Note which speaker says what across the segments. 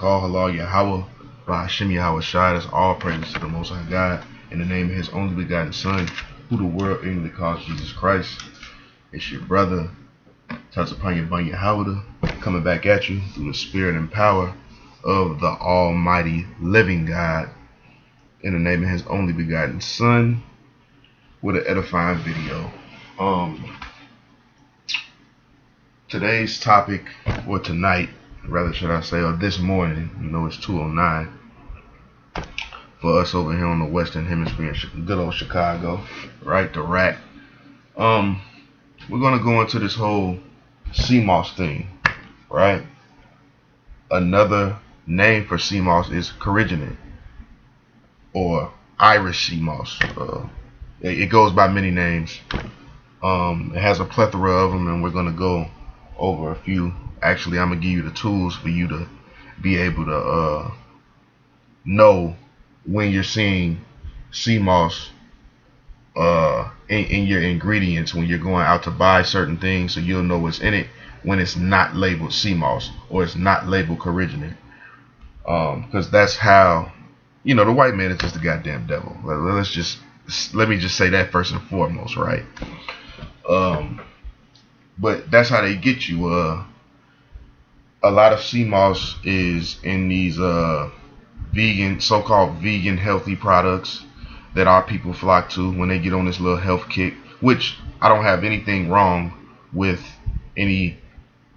Speaker 1: Bakal Halal Yahweh, Bahashim Yahweh Shai. That's all praises to the Most High God, in the name of His only begotten Son, who the world ignorantly calls Jesus Christ. It's your brother, touch upon your bun Yahweh, coming back at you through the spirit and power of the Almighty Living God, in the name of His only begotten Son, with an edifying video. Today's topic, or tonight, rather should I say, or this morning, you know it's 2:09 for us over here on the Western Hemisphere, good old Chicago, right? The rack. We're gonna go into this whole CMOS thing, right? Another name for CMOS is Carrageenan, or Irish CMOS. It goes by many names. It has a plethora of them, and we're gonna go over a few. Actually, I'm gonna give you the tools for you to be able to know when you're seeing CMOS in your ingredients when you're going out to buy certain things, so you'll know what's in it when it's not labeled CMOS or it's not labeled Carrageenan. Because that's how, you know, the white man is just the goddamn devil. Let me just say that first and foremost, right? But that's how they get you. A lot of CMOS is in these vegan, so-called vegan healthy products that our people flock to when they get on this little health kick, which I don't have anything wrong with any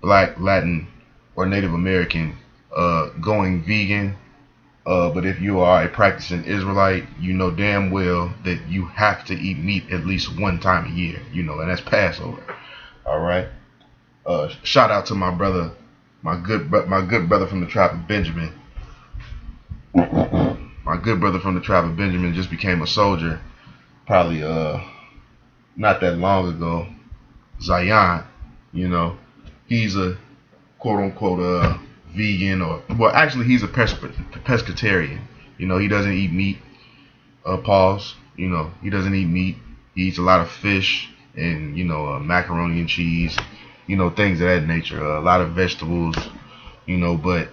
Speaker 1: Black, Latin, or Native American going vegan. But if you are a practicing Israelite, you know damn well that you have to eat meat at least one time a year, you know, and that's Passover. All right. Shout out to my brother, my good brother from the tribe of Benjamin. My good brother from the tribe of Benjamin just became a soldier, probably not that long ago. Zion, you know, he's a quote unquote vegan, or well, actually he's a pescatarian. You know, he doesn't eat meat. Pause. You know, he doesn't eat meat. He eats a lot of fish and, you know, macaroni and cheese, you know, things of that nature. A lot of vegetables, you know. But,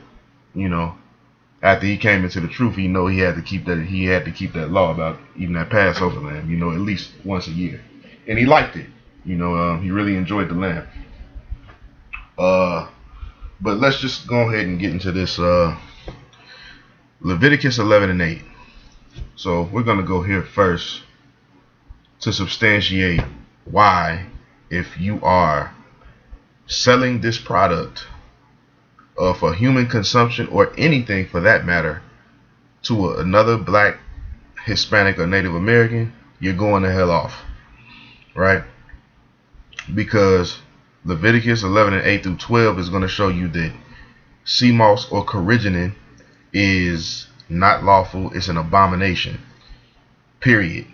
Speaker 1: you know, after he came into the truth, he know he had to keep that law about eating that Passover lamb, you know, at least once a year, and he liked it. You know, he really enjoyed the lamb. But let's just go ahead and get into this Leviticus 11:8. So we're gonna go here first to substantiate why, if you are selling this product for human consumption, or anything for that matter, to another Black, Hispanic, or Native American, you're going the hell off, right? Because Leviticus 11:8 through 12 is going to show you that CMOS or Carrageenan is not lawful. It's an abomination, period.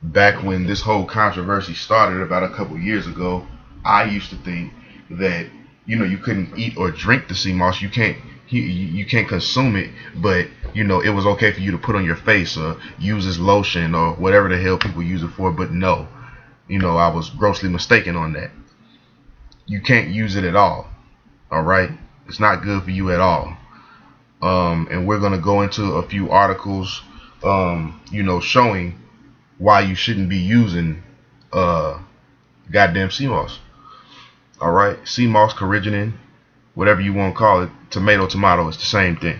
Speaker 1: Back when this whole controversy started about a couple years ago, I used to think that, you know, you couldn't eat or drink the CMOS. You can't consume it, but, you know, it was okay for you to put on your face or use as lotion or whatever the hell people use it for. But no, you know, I was grossly mistaken on that. You can't use it at all. All right, it's not good for you at all. And we're gonna go into a few articles, you know, showing why you shouldn't be using goddamn CMOS. All right, CMOS, Carrageenan, whatever you want to call it, tomato, it's the same thing.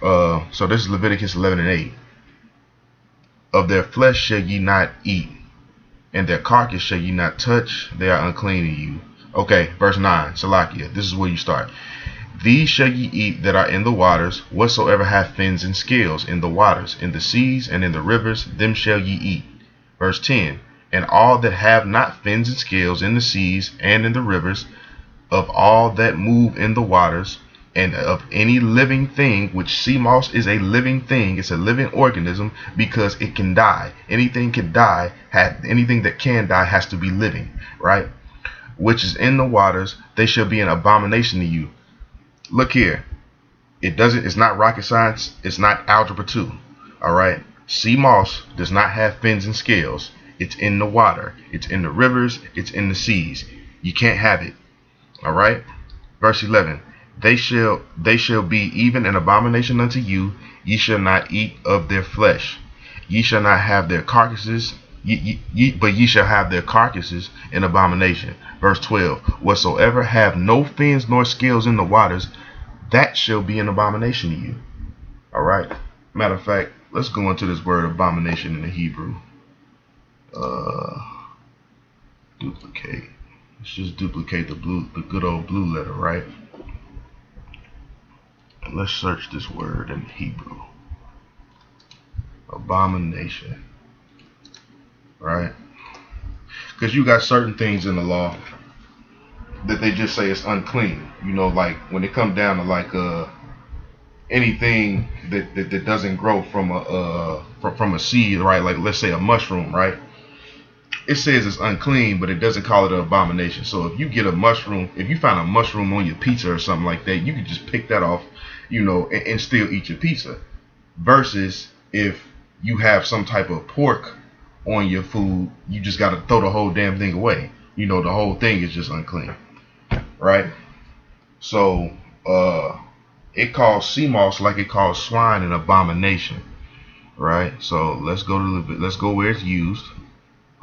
Speaker 1: So this is Leviticus 11:8. Of their flesh shall ye not eat, and their carcass shall ye not touch, they are unclean to you. Okay, verse 9, Salakia, this is where you start. These shall ye eat that are in the waters, whatsoever have fins and scales in the waters, in the seas, and in the rivers, them shall ye eat. Verse 10, and all that have not fins and scales in the seas and in the rivers, of all that move in the waters, and of any living thing, which CMOS is a living thing, it's a living organism, because it can die. Anything can die, anything that can die has to be living, right? Which is in the waters, they shall be an abomination to you. Look here, it's not rocket science, it's not algebra 2, all right? CMOS does not have fins and scales. It's in the water, it's in the rivers, it's in the seas. You can't have it, all right? Verse 11, They shall be even an abomination unto you. Ye shall not eat of their flesh. Ye shall not have their carcasses, but ye shall have their carcasses in abomination. Verse 12. Whatsoever have no fins nor scales in the waters, that shall be an abomination to you. All right. Matter of fact, let's go into this word abomination in the Hebrew. Duplicate. Let's just duplicate the good old blue letter, right? And let's search this word in Hebrew. Abomination. Right? Because you got certain things in the law that they just say it's unclean. You know, like when it comes down to like anything that doesn't grow from a seed, right? Like let's say a mushroom, right? It says it's unclean, but it doesn't call it an abomination. So if you get a mushroom, if you find a mushroom on your pizza or something like that, you can just pick that off, you know, and still eat your pizza. Versus if you have some type of pork on your food, you just got to throw the whole damn thing away. You know, the whole thing is just unclean, right? So it calls sea moss like it calls swine an abomination, right? So let's go where it's used.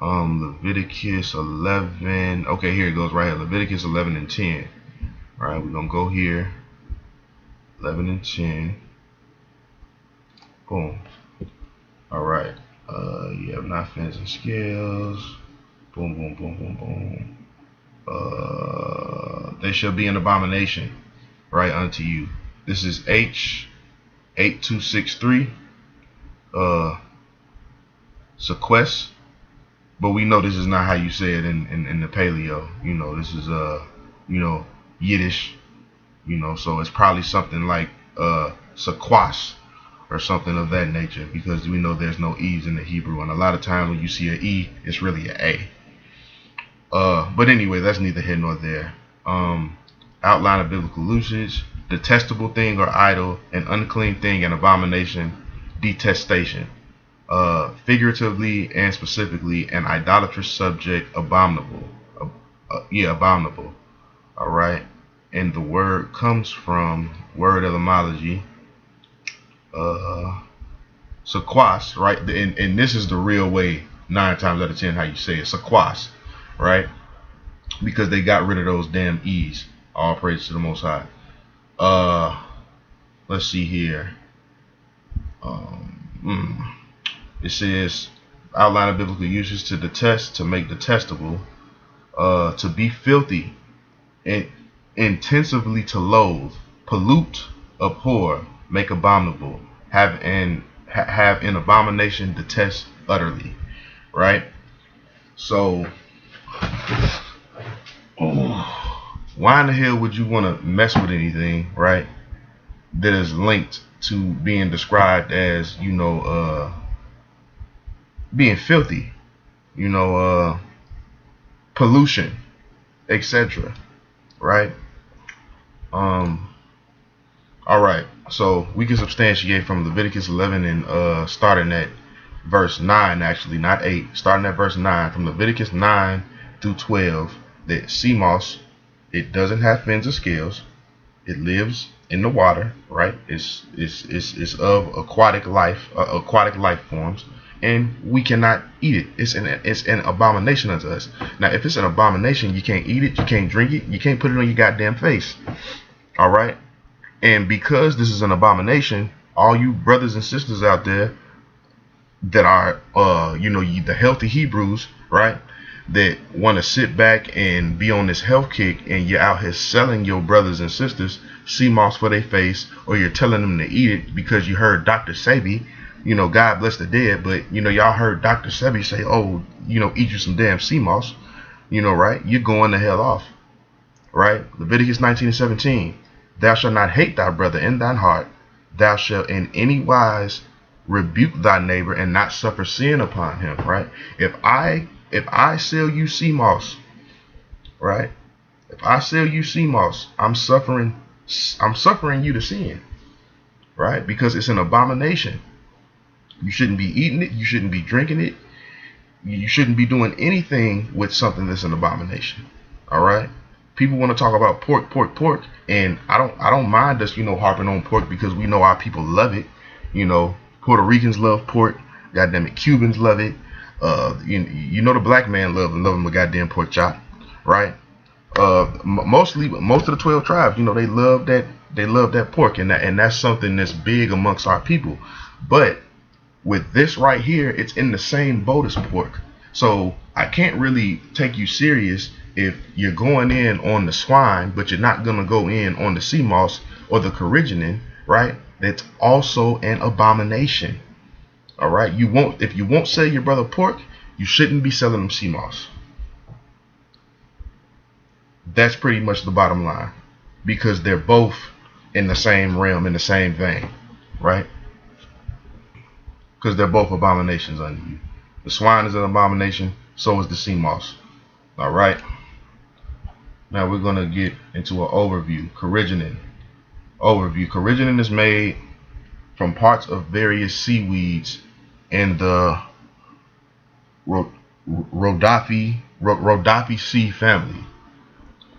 Speaker 1: Leviticus 11. Okay, here it goes right here. Leviticus 11 and 10. All right, we're gonna go here. 11 and 10. Boom. All right. You have not fins and scales. Boom, boom, boom, boom, boom. They shall be an abomination, right, unto you. This is H8263. Sequest. But we know this is not how you say it in the paleo. You know, this is you know, Yiddish. You know, so it's probably something like sequas or something of that nature, because we know there's no E's in the Hebrew, and a lot of times when you see an E, it's really an A. But anyway, that's neither here nor there. Outline of biblical usage: detestable thing or idol, an unclean thing, an abomination, detestation. Figuratively and specifically, an idolatrous subject, abominable. Abominable. All right, and the word comes from word etymology. Sequas, right? And this is the real way, 9 times out of 10, how you say it, sequas, right? Because they got rid of those damn E's. All praise to the Most High. Let's see here. It says outline of biblical usage: to detest, to make detestable, to be filthy, and intensively to loathe, pollute, abhor, make abominable, have an abomination, detest utterly, right? So why in the hell would you want to mess with anything, right, that is linked to being described as, you know, being filthy, you know, pollution, etc., right? All right, so we can substantiate from Leviticus 11 and starting at verse 9, actually, not 8, starting at verse 9, from Leviticus 9 through 12, that sea moss, it doesn't have fins or scales, it lives in the water, right? It's of aquatic life forms, and we cannot eat it. It's an abomination unto us. Now, if it's an abomination, you can't eat it, you can't drink it, you can't put it on your goddamn face. All right. And because this is an abomination, all you brothers and sisters out there that are, you know, the healthy Hebrews, right, that want to sit back and be on this health kick, and you're out here selling your brothers and sisters sea moss for their face, or you're telling them to eat it because you heard Dr. Sebi, you know, God bless the dead, but, you know, y'all heard Dr. Sebi say, oh, you know, eat you some damn sea moss, you know, right? You're going the hell off, right? Leviticus 19:17. Thou shalt not hate thy brother in thine heart. Thou shalt in any wise rebuke thy neighbor and not suffer sin upon him, right? If I sell you sea moss, right? If I sell you sea moss, I'm suffering you to sin, right? Because it's an abomination. You shouldn't be eating it. You shouldn't be drinking it. You shouldn't be doing anything with something that's an abomination. All right. People want to talk about pork, and I don't mind us, harping on pork because we know our people love it. Puerto Ricans love pork. Goddamn it, Cubans love it. The black man love them a goddamn pork chop, right? Most of the 12 tribes, they love that pork, and that's something that's big amongst our people. But with this right here, it's in the same boat as pork. So I can't really take you serious if you're going in on the swine, but you're not gonna go in on the sea moss or the Carrageenan, right? That's also an abomination. All right, if you won't sell your brother pork, you shouldn't be selling them sea moss. That's pretty much the bottom line, because they're both in the same realm, in the same vein, right? Because they're both abominations unto you. The swine is an abomination, so is the sea moss. All right. Now we're gonna get into an overview. Carrageenan. Overview. Carrageenan is made from parts of various seaweeds in the Rhodopeaceae family.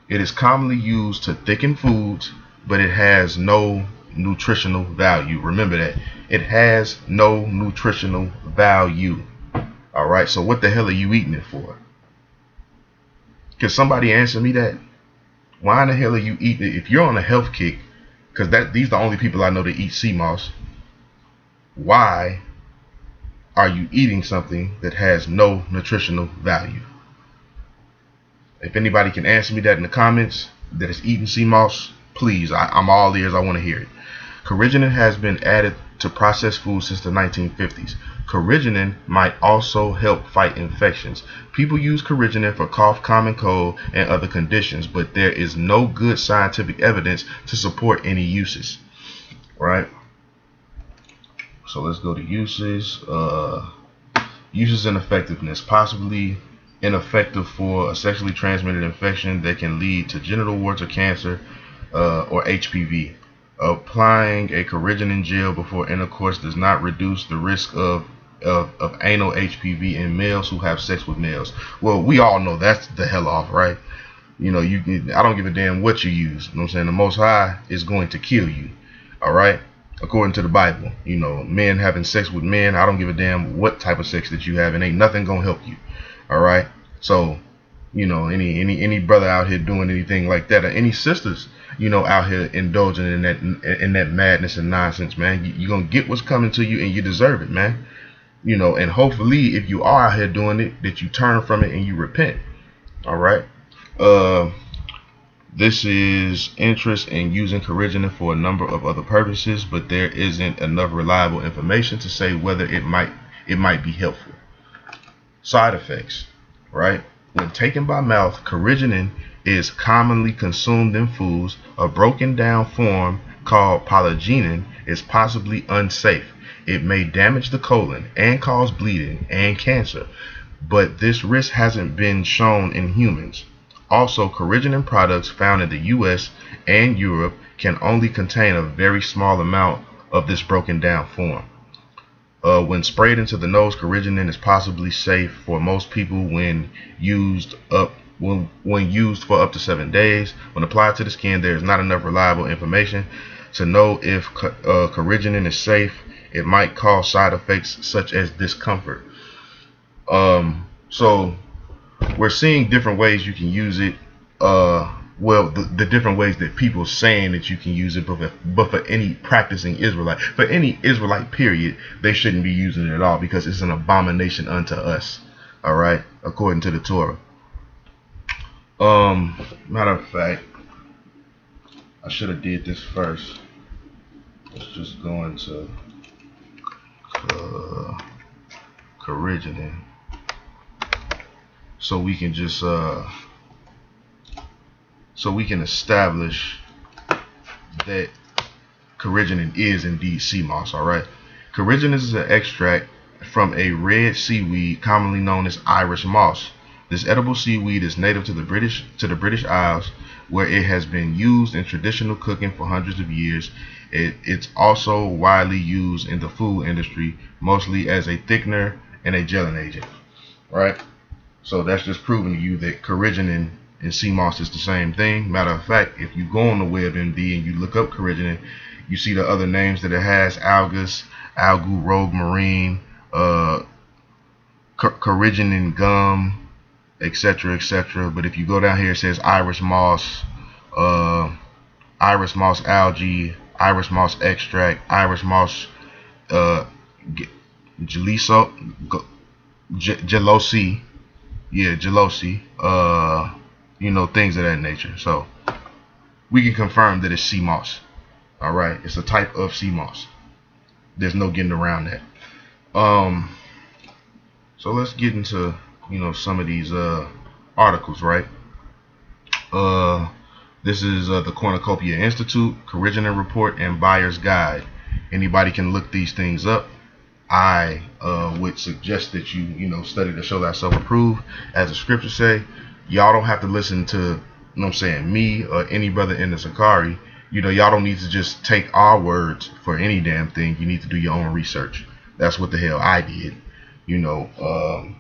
Speaker 1: It is commonly used to thicken foods, but it has no nutritional value. Remember that. It has no nutritional value. Alright, so what the hell are you eating it for? Can somebody answer me that? Why in the hell are you eating it? If you're on a health kick, because these are the only people I know that eat sea moss, why are you eating something that has no nutritional value? If anybody can answer me that in the comments that is eating sea moss, please, I'm all ears. I want to hear it. Carrageenan has been added to processed food since the 1950s. Carrageenan might also help fight infections. People use Carrageenan for cough, common cold, and other conditions, but there is no good scientific evidence to support any uses. Right? So let's go to uses. Uses and effectiveness. Possibly ineffective for a sexually transmitted infection that can lead to genital warts or cancer, or HPV. Applying a Carrageenan gel before intercourse does not reduce the risk of anal HPV in males who have sex with males. Well, we all know that's the hell off, right? I don't give a damn what you use. You know what I'm saying? The Most High is going to kill you. All right? According to the Bible, men having sex with men, I don't give a damn what type of sex that you have, and ain't nothing gonna help you. All right? So, any brother out here doing anything like that, or any sisters, out here indulging in that madness and nonsense, man, you're gonna get what's coming to you, and you deserve it, man. And hopefully, if you are out here doing it, that you turn from it and you repent. All right. This is interest in using Carrageenan for a number of other purposes, but there isn't enough reliable information to say whether it might be helpful. Side effects, right? When taken by mouth, Carrageenan is commonly consumed in foods. A broken down form called polygenin is possibly unsafe. It may damage the colon and cause bleeding and cancer, but this risk hasn't been shown in humans. Also, Carrageenan products found in the US and Europe can only contain a very small amount of this broken down form. When sprayed into the nose, Carrageenan is possibly safe for most people when used for up to 7 days. When applied to the skin, there is not enough reliable information to know if Carrageenan is safe. It might cause side effects such as discomfort. So we're seeing different ways you can use it. The different ways that people saying that you can use it, but for any practicing Israelite, for any Israelite period, they shouldn't be using it at all, because it's an abomination unto us. All right, according to the Torah. Matter of fact, I should have did this first. Let's just go into Carrageenan, so we can just so we can establish that Carrageenan is indeed sea moss. All right, Carrageenan is an extract from a red seaweed commonly known as Irish moss. This edible seaweed is native to the British Isles, where it has been used in traditional cooking for hundreds of years. It's also widely used in the food industry, mostly as a thickener and a gelling agent. Right? So that's just proving to you that Carrageenan and sea moss is the same thing. Matter of fact, if you go on the WebMD and you look up carrageenan, you see the other names that it has: algus, algal, rogue marine, carrageenan gum, etc., etc. But if you go down here, it says iris moss algae, iris moss extract, iris moss gelosi, things of that nature. So we can confirm that it's sea moss. All right, it's a type of sea moss. There's no getting around that. So let's get into some of these articles, right? This is the Cornucopia Institute, Carrageenan Report, and Buyer's Guide. Anybody can look these things up. I would suggest that you study to show thyself approved. As the scriptures say, y'all don't have to listen to me or any brother in the SICARRI. Y'all don't need to just take our words for any damn thing. You need to do your own research. That's what the hell I did.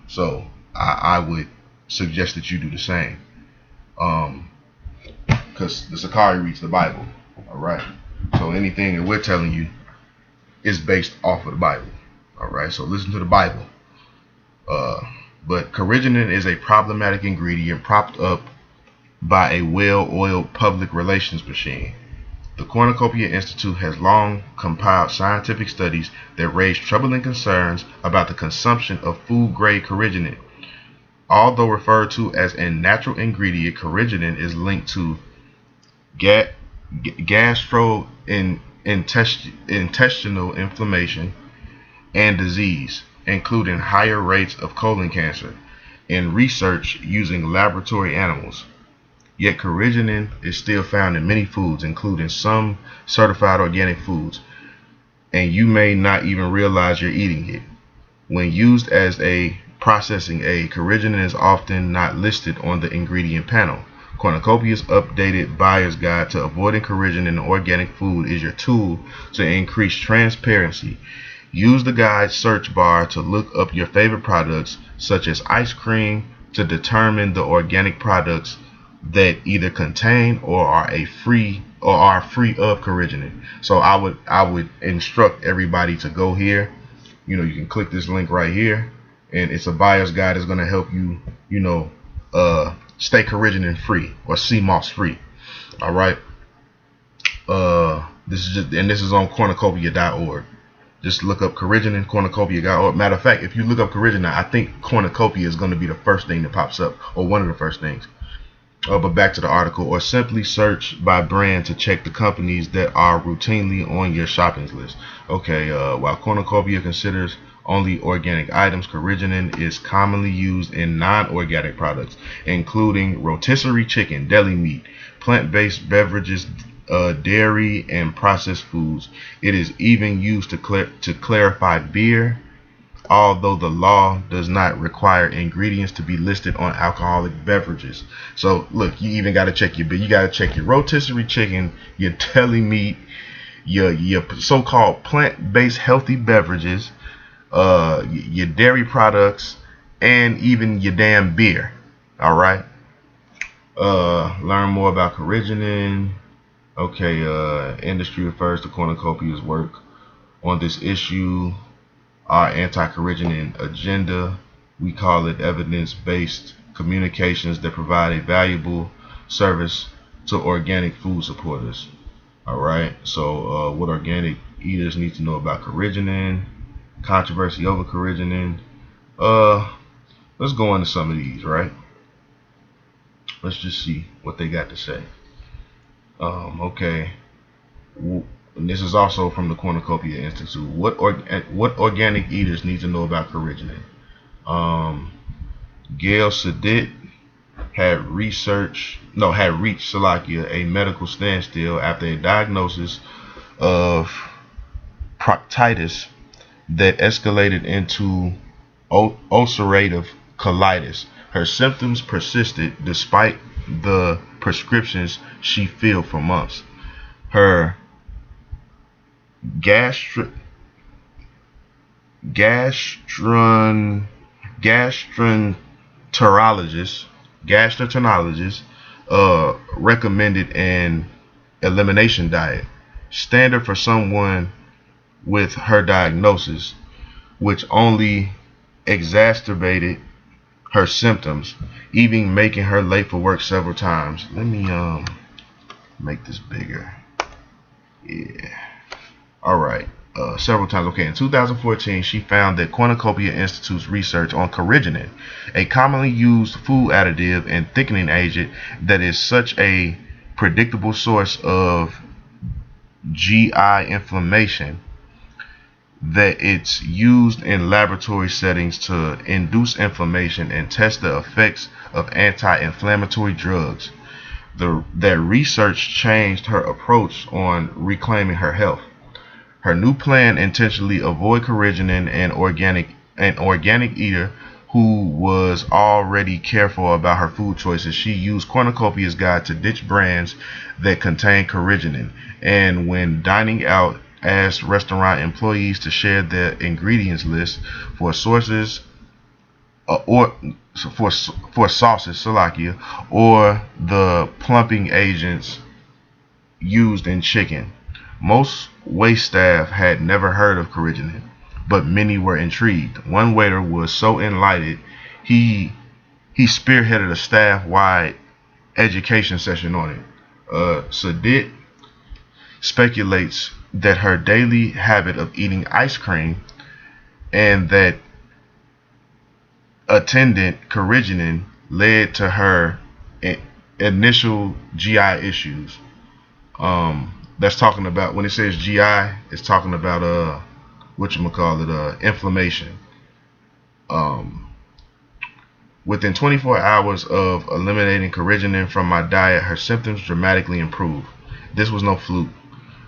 Speaker 1: So I would suggest that you do the same. Because the SICARRI reads the Bible. Alright. So anything that we're telling you is based off of the Bible. Alright, so listen to the Bible. But carrageenan is a problematic ingredient propped up by a well-oiled public relations machine. The Cornucopia Institute has long compiled scientific studies that raise troubling concerns about the consumption of food-grade carrageenan. Although referred to as a natural ingredient, carrageenan is linked to gastrointestinal inflammation and disease, including higher rates of colon cancer, in research using laboratory animals. Yet carrageenan is still found in many foods, including some certified organic foods, and you may not even realize you're eating it. When used as a processing aid, carrageenan is often not listed on the ingredient panel. Cornucopia's updated buyer's guide to avoiding carrageenan in organic food is your tool to increase transparency. Use the guide search bar to look up your favorite products, such as ice cream, to determine the organic products that either contain or are free of carrageenan. So I would instruct everybody to go here. You can click this link right here, and it's a buyer's guide that's going to help you stay carrageenan free or sea moss free. All right. This is on cornucopia.org. Just look up carrageenan, cornucopia.org. Matter of fact, if you look up carrageenan, I think cornucopia is going to be the first thing that pops up, or one of the first things. But back to the article. Or simply search by brand to check the companies that are routinely on your shopping list. Okay, while cornucopia considers only organic items, carrageenan is commonly used in non-organic products, including rotisserie chicken, deli meat, plant-based beverages, dairy, and processed foods. It is even used to clarify beer, although the law does not require ingredients to be listed on alcoholic beverages. So look, you even got to check your beer. You got to check your rotisserie chicken, your deli meat, your so-called plant-based healthy beverages, your dairy products, and even your damn beer. All right. Learn more about carrageenan. Okay. Industry refers to cornucopia's work on this issue. Our anti-carrageenan agenda. We call it evidence-based communications that provide a valuable service to organic food supporters. All right. So, what organic eaters need to know about carrageenan? Controversy over carrageenan. Let's go into some of these, right? Let's just see what they got to say. Okay. And this is also from the Cornucopia Institute. What organic eaters need to know about carrageenan? Gail Sedit had reached a medical standstill after a diagnosis of proctitis that escalated into ulcerative colitis. Her symptoms persisted despite the prescriptions she filled for months. Her gastroenterologist gastroenterologist recommended an elimination diet, standard for someone with her diagnosis, which only exacerbated her symptoms, even making her late for work several times. Let me make this bigger. Yeah. All right. Several times. Okay. In 2014, she found that Cornucopia Institute's research on carrageenan, a commonly used food additive and thickening agent that is such a predictable source of GI inflammation, that it's used in laboratory settings to induce inflammation and test the effects of anti-inflammatory drugs. That research changed her approach on reclaiming her health. Her new plan intentionally avoid carrageenan and organic eater who was already careful about her food choices. She used Cornucopia's guide to ditch brands that contain carrageenan, and when dining out, asked restaurant employees to share their ingredients list for sources or for sauces, salakia, or the plumping agents used in chicken. Most waitstaff had never heard of carrageenan, but many were intrigued. One waiter was so enlightened, he spearheaded a staff-wide education session on it. Sadit speculates that her daily habit of eating ice cream and that attendant carrageenan led to her initial GI issues. That's talking about, when it says GI, it's talking about inflammation. Within 24 hours of eliminating carrageenan from my diet, her symptoms dramatically improved. This was no fluke.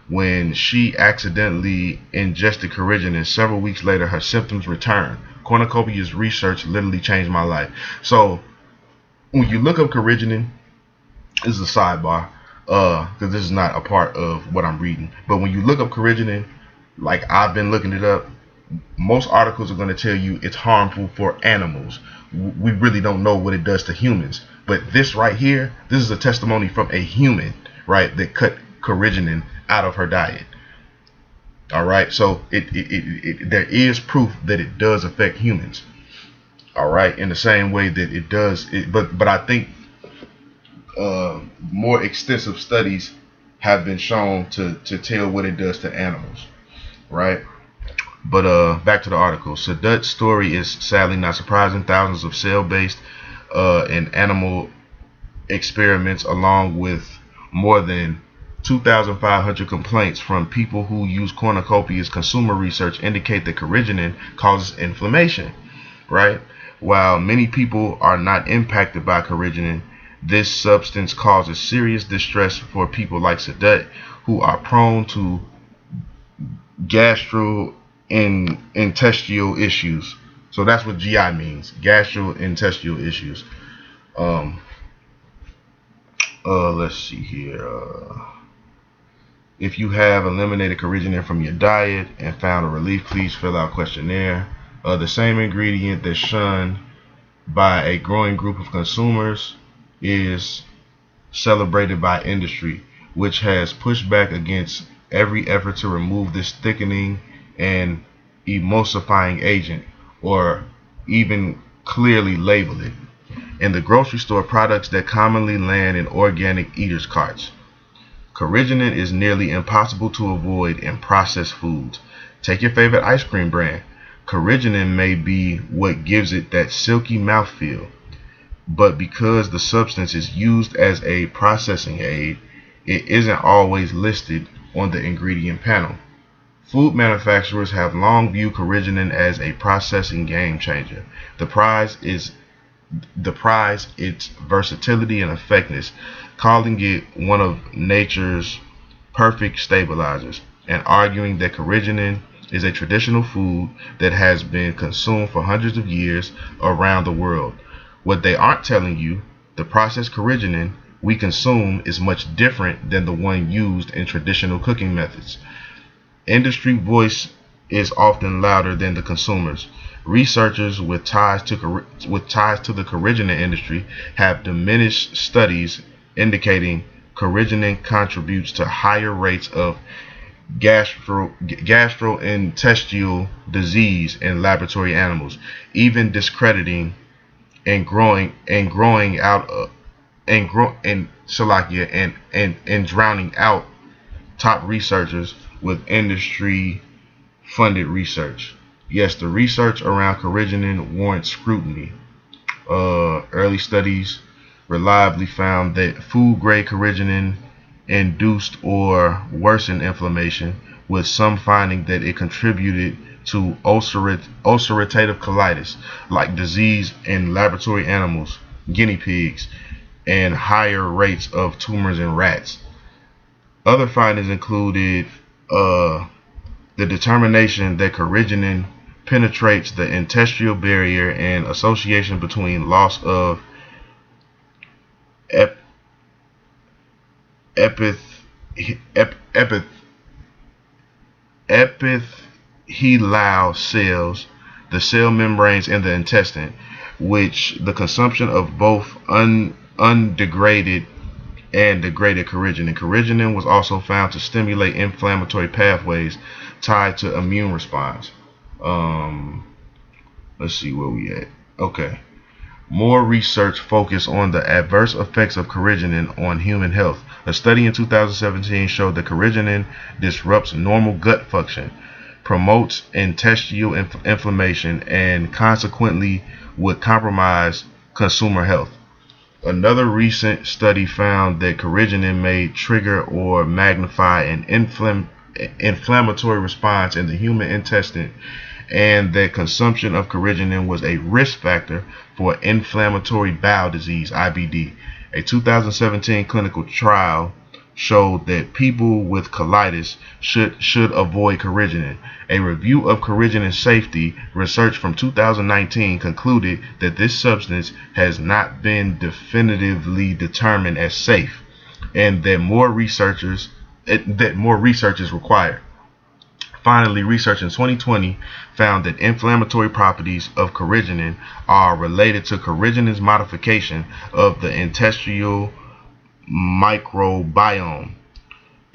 Speaker 1: When she accidentally ingested carrageenan, several weeks later, her symptoms returned. Cornucopia's research literally changed my life. So, when you look up carrageenan, this is a sidebar, because this is not a part of what I'm reading. But when you look up carrageenan, like I've been looking it up, most articles are going to tell you it's harmful for animals. We really don't know what it does to humans. But this right here, this is a testimony from a human, right, that cut carrageenan out of her diet. All right, so there is proof that it does affect humans. All right, in the same way that it does, but I think more extensive studies have been shown to tell what it does to animals, right? But back to the article. Sadat's story is sadly not surprising. Thousands of cell-based and animal experiments, along with more than 2,500 complaints from people who use Cornucopia's consumer research, indicate that carrageenan causes inflammation, right? While many people are not impacted by carrageenan, this substance causes serious distress for people like Sadat, who are prone to gastrointestinal issues. So that's what GI means, gastrointestinal issues. Let's see here. If you have eliminated carrageenan from your diet and found a relief, please fill out questionnaire. The same ingredient that's shunned by a growing group of consumers is celebrated by industry, which has pushed back against every effort to remove this thickening and emulsifying agent, or even clearly label it. In the grocery store, products that commonly land in organic eaters' carts. Carrageenan is nearly impossible to avoid in processed foods. Take your favorite ice cream brand. Carrageenan may be what gives it that silky mouthfeel, but because the substance is used as a processing aid, it isn't always listed on the ingredient panel. Food manufacturers have long viewed carrageenan as a processing game changer. The prize its versatility and effectiveness, calling it one of nature's perfect stabilizers, and arguing that carrageenan is a traditional food that has been consumed for hundreds of years around the world. What they aren't telling you, the processed carrageenan we consume is much different than the one used in traditional cooking methods. Industry voice is often louder than the consumers. Researchers with ties to the Carrageenan industry have diminished studies indicating Carrageenan contributes to higher rates of gastrointestinal disease in laboratory animals, even discrediting and drowning out top researchers with industry funded research. Yes, the research around Carrageenan warrants scrutiny. Early studies reliably found that food-grade Carrageenan induced or worsened inflammation, with some finding that it contributed to ulcerative colitis, like disease in laboratory animals, guinea pigs, and higher rates of tumors in rats. Other findings included the determination that Carrageenan penetrates the intestinal barrier and association between loss of epithelial cells, the cell membranes in the intestine, which the consumption of both undegraded and degraded Carrageenan. Carrageenan was also found to stimulate inflammatory pathways tied to immune response. Let's see where we at. Okay. More research focused on the adverse effects of Carrageenan on human health. A study in 2017 showed that Carrageenan disrupts normal gut function, promotes intestinal inflammation, and consequently would compromise consumer health. Another recent study found that Carrageenan may trigger or magnify an inflammatory response in the human intestine, and that consumption of Carrageenan was a risk factor for inflammatory bowel disease, IBD. A 2017 clinical trial showed that people with colitis should avoid Carrageenan. A review of Carrageenan safety research from 2019 concluded that this substance has not been definitively determined as safe, and that more research is required. Finally, research in 2020 found that inflammatory properties of Carrageenan are related to Carrageenan's modification of the intestinal microbiome,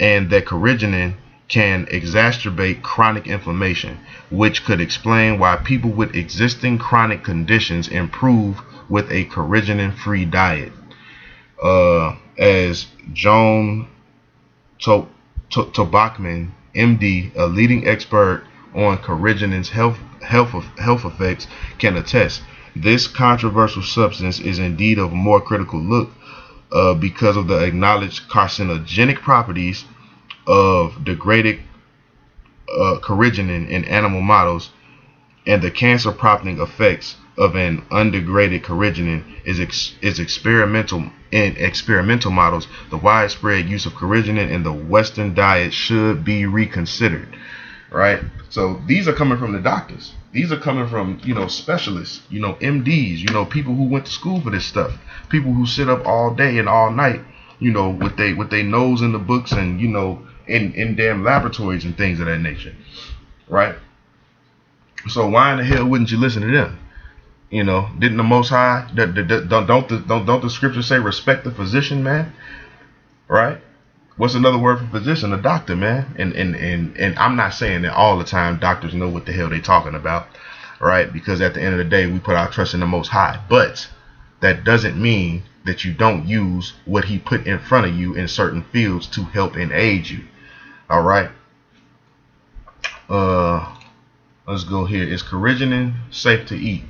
Speaker 1: and that Carrageenan can exacerbate chronic inflammation, which could explain why people with existing chronic conditions improve with a Carrageenan-free diet. As Joan Tobachman, MD, a leading expert on Carrageenan's health effects, can attest, this controversial substance is indeed of a more critical look because of the acknowledged carcinogenic properties of degraded Carrageenan in animal models, and the cancer-prompting effects of an undegraded Carrageenan is experimental. In experimental models, the widespread use of Carrageenan in the Western diet should be reconsidered. Right? So these are coming from the doctors. These are coming from, specialists, MDs, people who went to school for this stuff. People who sit up all day and all night, with their nose in the books and, in damn laboratories and things of that nature. Right? So why in the hell wouldn't you listen to them? Didn't the Most High, don't the scriptures say respect the physician, man? Right? What's another word for physician? A doctor, man. And I'm not saying that all the time doctors know what the hell they talking about, right? Because at the end of the day, we put our trust in the Most High. But that doesn't mean that you don't use what He put in front of you in certain fields to help and aid you. All right. Let's go here. Is Carrageenan safe to eat?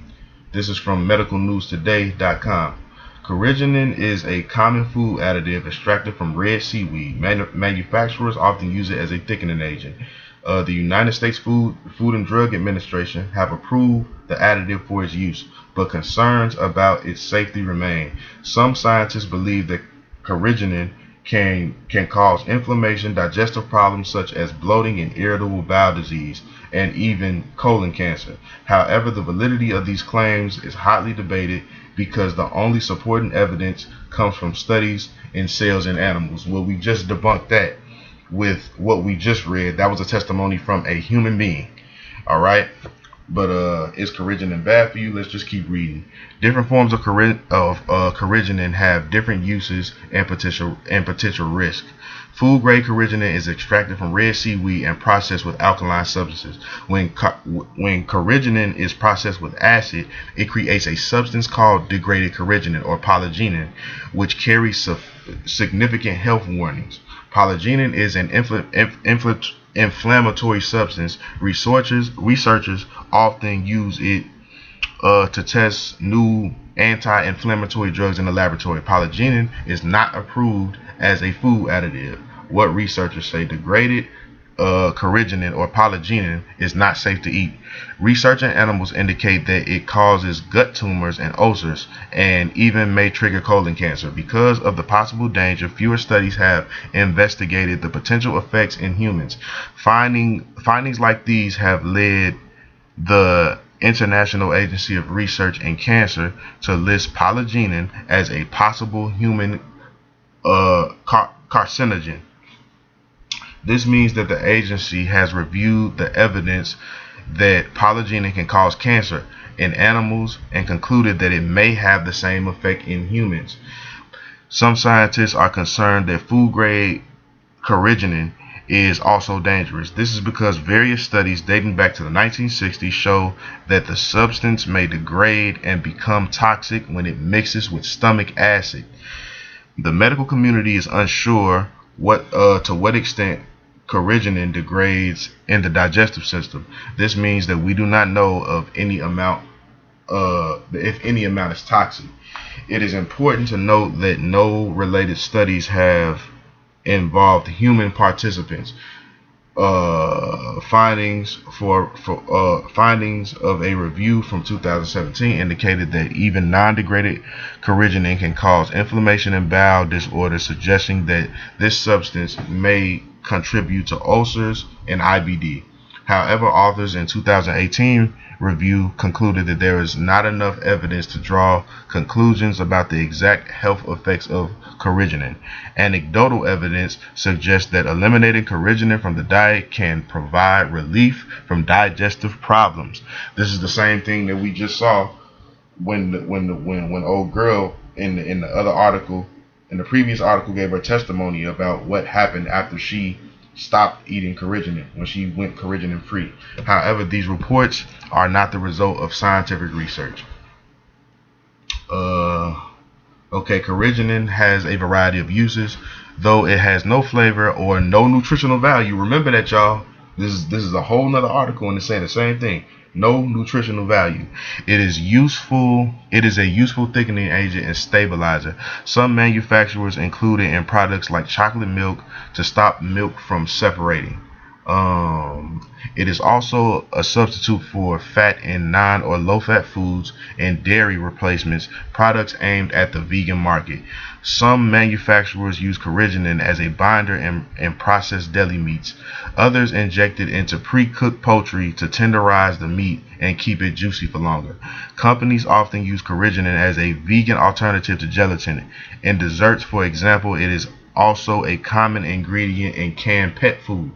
Speaker 1: This is from medicalnewstoday.com. Carrageenan is a common food additive extracted from red seaweed. Manufacturers often use it as a thickening agent. The United States Food and Drug Administration have approved the additive for its use, but concerns about its safety remain. Some scientists believe that Carrageenan can cause inflammation, digestive problems such as bloating and irritable bowel disease, and even colon cancer. However, the validity of these claims is hotly debated because the only supporting evidence comes from studies in cells in animals. Well, we just debunked that with what we just read. That was a testimony from a human being. All right. But is carrageenan bad for you? Let's just keep reading. Different forms of carrageenan have different uses and potential risk. Food grade carrageenan is extracted from red seaweed and processed with alkaline substances. When carrageenan is processed with acid, it creates a substance called degraded carrageenan or polygeenan, which carries significant health warnings. Polygeenan is an inflammatory substance. Researchers often use it to test new anti-inflammatory drugs in the laboratory. Polygeenan is not approved as a food additive. What researchers say: degraded carrageenan or polygeenan is not safe to eat. Research on animals indicate that it causes gut tumors and ulcers, and even may trigger colon cancer. Because of the possible danger, fewer studies have investigated the potential effects in humans. Findings like these have led the International Agency of Research in Cancer to list polygeenan as a possible human carcinogen. This means that the agency has reviewed the evidence that polygeenan can cause cancer in animals and concluded that it may have the same effect in humans. Some scientists are concerned that food grade carrageenan is also dangerous. This is because various studies dating back to the 1960s show that the substance may degrade and become toxic when it mixes with stomach acid. The medical community is unsure to what extent carrageenan degrades in the digestive system. This means that we do not know of any amount, if any amount is toxic. It is important to note that no related studies have involved human participants. Findings of a review from 2017 indicated that even non-degraded carrageenan can cause inflammation and bowel disorders, suggesting that this substance may contribute to ulcers and IBD. However, authors in 2018 review concluded that there is not enough evidence to draw conclusions about the exact health effects of carrageenan. Anecdotal evidence suggests that eliminating carrageenan from the diet can provide relief from digestive problems. This is the same thing that we just saw when old girl in the other article, in the previous article, gave her testimony about what happened after she stopped eating carrageenan, when she went carrageenan free. However, these reports are not the result of scientific research. Okay, carrageenan has a variety of uses, though it has no flavor or no nutritional value. Remember that, y'all. This is a whole nother article and it's saying the same thing. No nutritional value. It is a useful thickening agent and stabilizer. Some manufacturers include it in products like chocolate milk to stop milk from separating. It is also a substitute for fat in non or low fat foods and dairy replacements, products aimed at the vegan market. Some manufacturers use carrageenan as a binder in processed deli meats. Others inject it into pre-cooked poultry to tenderize the meat and keep it juicy for longer. Companies often use carrageenan as a vegan alternative to gelatin. In desserts, for example, it is also a common ingredient in canned pet food.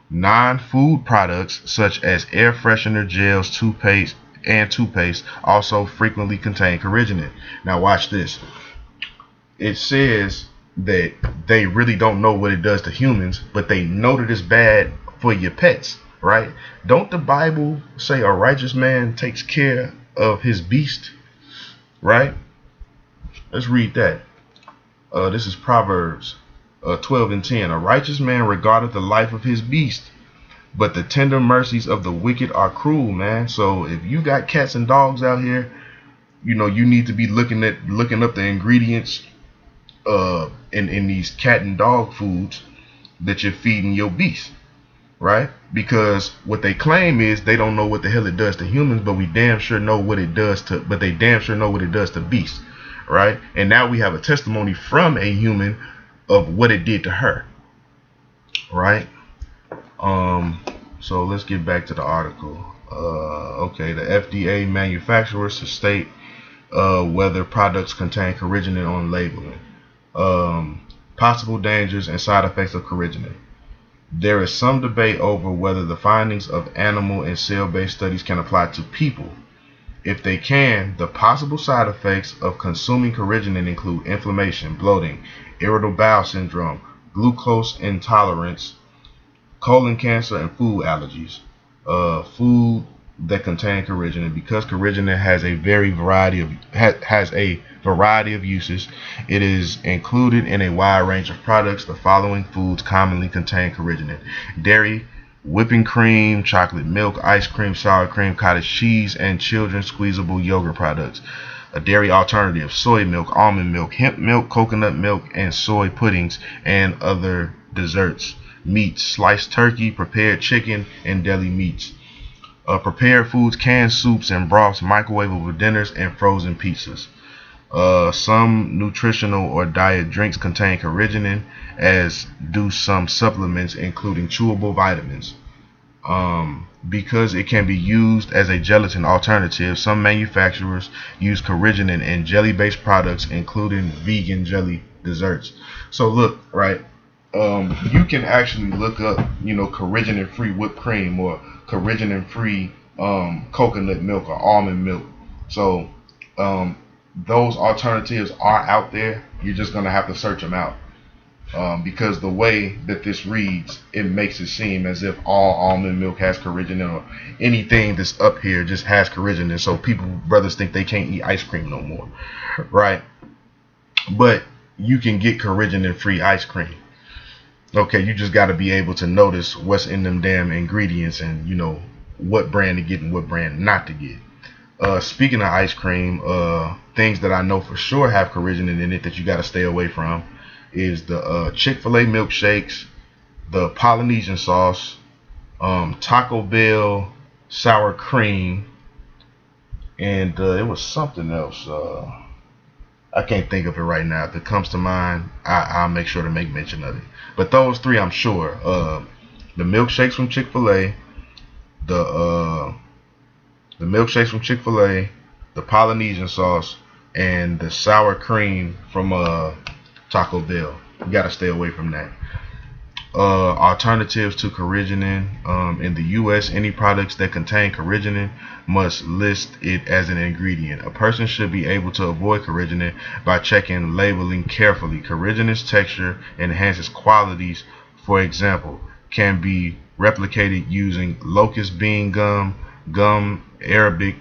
Speaker 1: Non-food products such as air freshener gels, toothpaste also frequently contain carrageenan. Now watch this. It says that they really don't know what it does to humans, but they know that it's bad for your pets, right? Don't the Bible say a righteous man takes care of his beast, right? Let's read that. This is Proverbs 12:10. A righteous man regardeth the life of his beast, but the tender mercies of the wicked are cruel, man. So if you got cats and dogs out here, you know you need to be looking up the ingredients in these cat and dog foods that you're feeding your beast, right? Because what they claim is they don't know what the hell it does to humans, but they damn sure know what it does to beasts, right? And now we have a testimony from a human of what it did to her, right? So let's get back to the article. Okay, the FDA manufacturers to state whether products contain carrageenan on labeling. Possible dangers and side effects of carrageenan. There is some debate over whether the findings of animal and cell-based studies can apply to people. If they can, the possible side effects of consuming carrageenan include inflammation, bloating, irritable bowel syndrome, glucose intolerance, colon cancer, and food allergies. Food that contain carrageenan, because carrageenan has a variety of uses. It is included in a wide range of products. The following foods commonly contain carrageenan: dairy, whipping cream, chocolate milk, ice cream, sour cream, cottage cheese, and children's squeezable yogurt products. A dairy alternative: soy milk, almond milk, hemp milk, coconut milk, and soy puddings, and other desserts. Meats: sliced turkey, prepared chicken, and deli meats. Prepared foods: canned soups and broths, microwavable dinners, and frozen pizzas. Some nutritional or diet drinks contain carrageenan, as do some supplements, including chewable vitamins. Because it can be used as a gelatin alternative, some manufacturers use carrageenan in jelly-based products, including vegan jelly desserts. So look, right? You can actually look up, carrageenan-free whipped cream or carrageenan-free coconut milk or almond milk. So those alternatives are out there. You're just gonna have to search them out, because the way that this reads, it makes it seem as if all almond milk has carrageenan, or anything that's up here just has carrageenan. So brothers think they can't eat ice cream no more, right? But you can get carrageenan-free ice cream. Okay, you just got to be able to notice what's in them damn ingredients, and what brand to get and what brand not to get. Speaking of ice cream, things that I know for sure have carrageenan in it that you got to stay away from is the Chick-fil-A milkshakes, the Polynesian sauce, Taco Bell sour cream, and it was something else. I can't think of it right now. If it comes to mind, I'll make sure to make mention of it. But those three, I'm sure. The milkshakes from Chick-fil-A, the milkshakes from Chick-fil-A, the Polynesian sauce, and the sour cream from Taco Bell. You gotta stay away from that. Alternatives to carrageenan. In the U.S., any products that contain carrageenan must list it as an ingredient. A person should be able to avoid carrageenan by checking labeling carefully. Carragenan's texture enhances qualities. For example, can be replicated using locust bean gum, Arabic,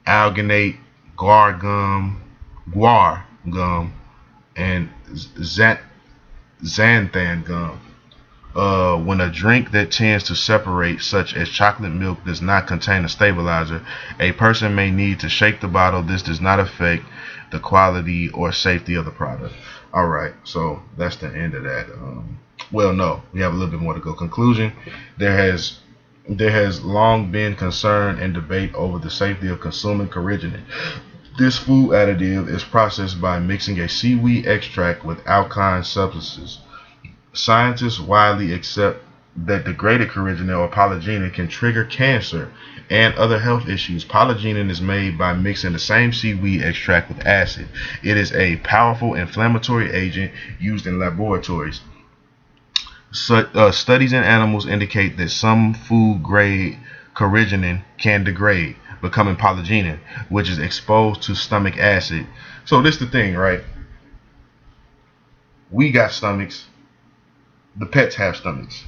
Speaker 1: alginate, guar gum, and xanthan gum. When a drink that tends to separate, such as chocolate milk, does not contain a stabilizer, a person may need to shake the bottle. This does not affect the quality or safety of the product. Alright, so that's the end of that. Well, no, we have a little bit more to go. Conclusion: there has long been concern and debate over the safety of consuming carrageenan. This food additive is processed by mixing a seaweed extract with alkaline substances. Scientists widely accept that degraded carrageenan or polygeenan can trigger cancer and other health issues. Polygeenan is made by mixing the same seaweed extract with acid. It is a powerful inflammatory agent used in laboratories. Studies in animals indicate that some food-grade carrageenan can degrade, becoming polygeenan, which is exposed to stomach acid. So this is the thing, right? We got stomachs. The pets have stomachs.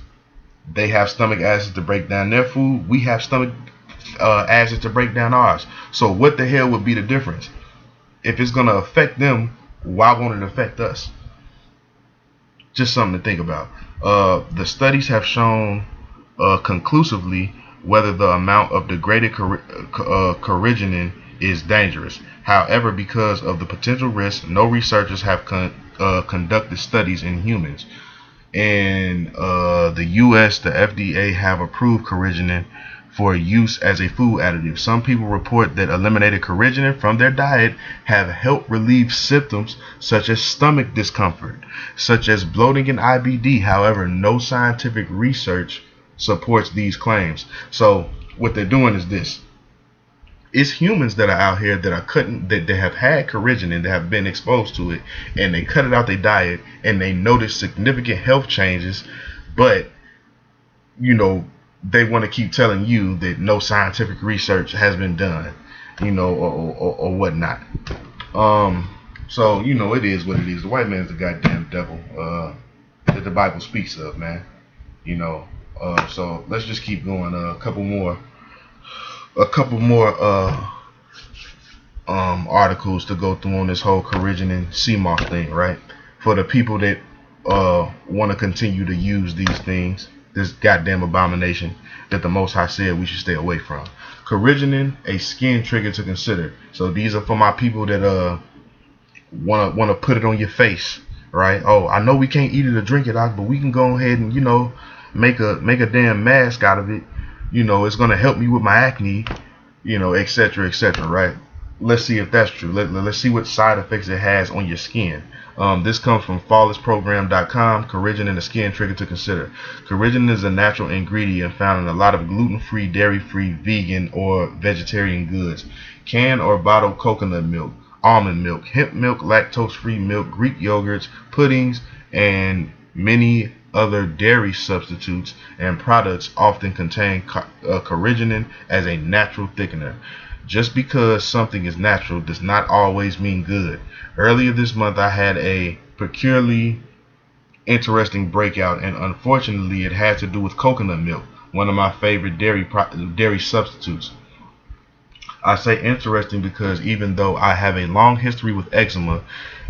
Speaker 1: They have stomach acid to break down their food. We have stomach acid to break down ours. So what the hell would be the difference? If it's going to affect them, why won't it affect us? Just something to think about. The studies have shown conclusively whether the amount of degraded carrageenan is dangerous. However, because of the potential risk, no researchers have conducted studies in humans. In the U.S., the FDA have approved carrageenan for use as a food additive. Some people report that eliminated carrageenan from their diet have helped relieve symptoms such as stomach discomfort, such as bloating and IBD. However, no scientific research supports these claims. So what they're doing is this. it's humans that are out here that are cutting, that have had carrageenan, that have been exposed to it, and they cut it out their diet, and they notice significant health changes, but you know, they want to keep telling you that no scientific research has been done, or whatnot. So it is what it is. The white man is the goddamn devil that the Bible speaks of, man. So let's just keep going. A couple more articles to go through on this whole Carrageenan sea moth thing, right? For the people that want to continue to use these things, this goddamn abomination that the Most High said we should stay away from. Carrageenan, a skin trigger to consider. So these are for my people that want to put it on your face, right? Oh, I know we can't eat it or drink it out, but we can go ahead and make a damn mask out of it. It's gonna help me with my acne, etc., etc., right? Let's see if that's true. Let's see what side effects it has on your skin. This comes from flawlessprogram.com. Carrageenan, a skin trigger to consider. Carrageenan is a natural ingredient found in a lot of gluten-free, dairy-free, vegan, or vegetarian goods. Canned or bottled coconut milk, almond milk, hemp milk, lactose-free milk, Greek yogurts, puddings, and many other dairy substitutes and products often contain carrageenan as a natural thickener. Just because something is natural does not always mean good. Earlier this month, I had a peculiarly interesting breakout, and unfortunately, it had to do with coconut milk, one of my favorite dairy substitutes. I say interesting because even though I have a long history with eczema,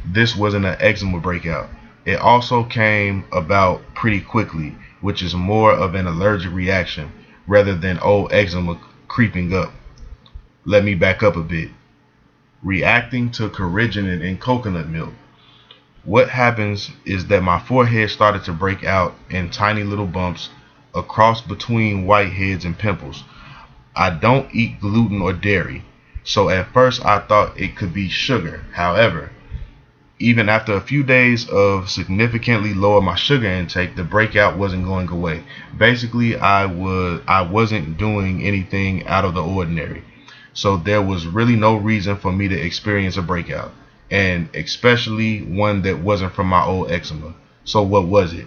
Speaker 1: this wasn't an eczema breakout. It also came about pretty quickly, which is more of an allergic reaction rather than old eczema creeping up. Let me back up a bit. Reacting to carrageenan in coconut milk. What happens is that my forehead started to break out in tiny little bumps, a cross between whiteheads and pimples. I don't eat gluten or dairy, so at first I thought it could be sugar. However, even after a few days of significantly lower my sugar intake, the breakout wasn't going away. Basically, I wasn't doing anything out of the ordinary. So there was really no reason for me to experience a breakout, and especially one that wasn't from my old eczema. So what was it?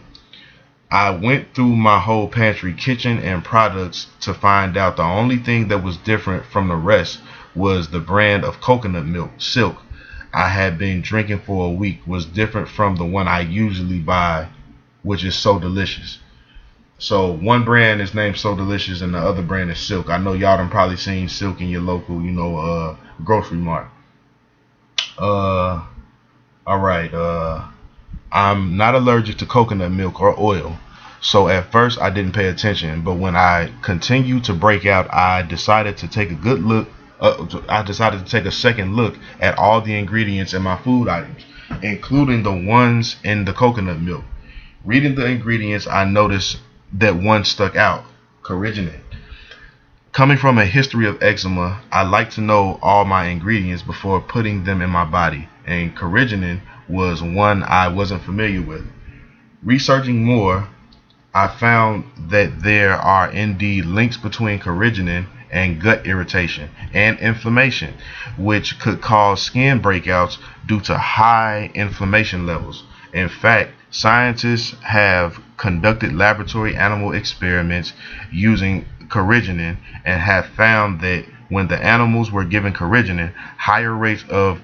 Speaker 1: I went through my whole pantry, kitchen, and products to find out the only thing that was different from the rest was the brand of coconut milk, Silk, I had been drinking for a week was different from the one I usually buy, which is So Delicious. So one brand is named So Delicious and the other brand is Silk. I know y'all done probably seen Silk in your local, grocery mart. Alright, I'm not allergic to coconut milk or oil. So at first I didn't pay attention, but when I continued to break out, I decided to take a good look. I decided to take a second look at all the ingredients in my food items, including the ones in the coconut milk. Reading the ingredients, I noticed that one stuck out: carrageenan. Coming from a history of eczema, I like to know all my ingredients before putting them in my body, and carrageenan was one I wasn't familiar with. Researching more, I found that there are indeed links between carrageenan and gut irritation and inflammation, which could cause skin breakouts due to high inflammation levels. In fact, scientists have conducted laboratory animal experiments using carrageenan and have found that when the animals were given carrageenan, higher rates of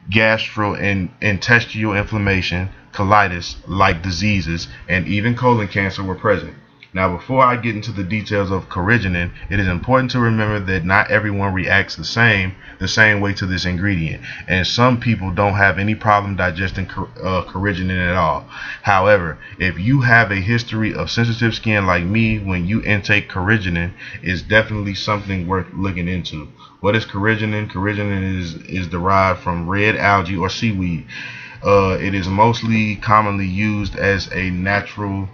Speaker 1: gastrointestinal inflammation, colitis-like diseases, and even colon cancer were present. Now, before I get into the details of carrageenan, it is important to remember that not everyone reacts the same way to this ingredient, and some people don't have any problem digesting carrageenan at all. However, if you have a history of sensitive skin like me, when you intake carrageenan, is definitely something worth looking into. What is carrageenan? Carrageenan is derived from red algae or seaweed. It is mostly commonly used as a natural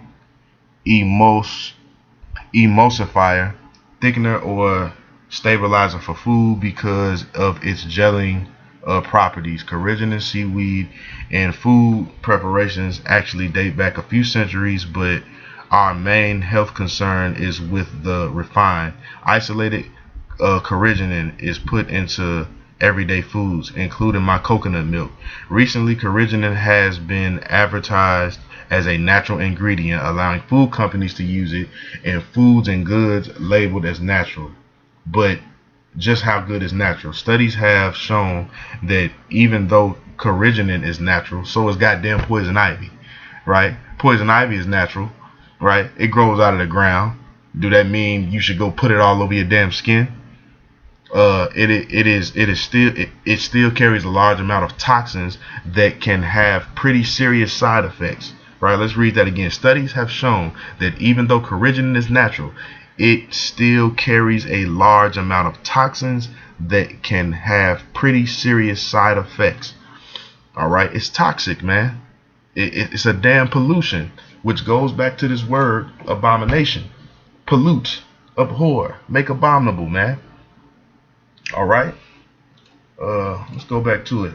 Speaker 1: emulsifier, thickener, or stabilizer for food because of its gelling properties. Carrageenan seaweed and food preparations actually date back a few centuries, but our main health concern is with the refined, isolated Carrageenan is put into everyday foods, including my coconut milk. Recently, Carrageenan has been advertised as a natural ingredient, allowing food companies to use it in foods and goods labeled as natural. But just how good is natural? Studies have shown that even though Carrageenan is natural, so is goddamn poison ivy, right? Poison ivy is natural, right? It grows out of the ground. Do that mean you should go put it all over your damn skin? It still carries a large amount of toxins that can have pretty serious side effects. Right? Let's read that again. Studies have shown that even though Carrageenan is natural, it still carries a large amount of toxins that can have pretty serious side effects. All right, it's toxic, man. It's a damn pollution, which goes back to this word abomination. Pollute, abhor, make abominable, man. All right, let's go back to it.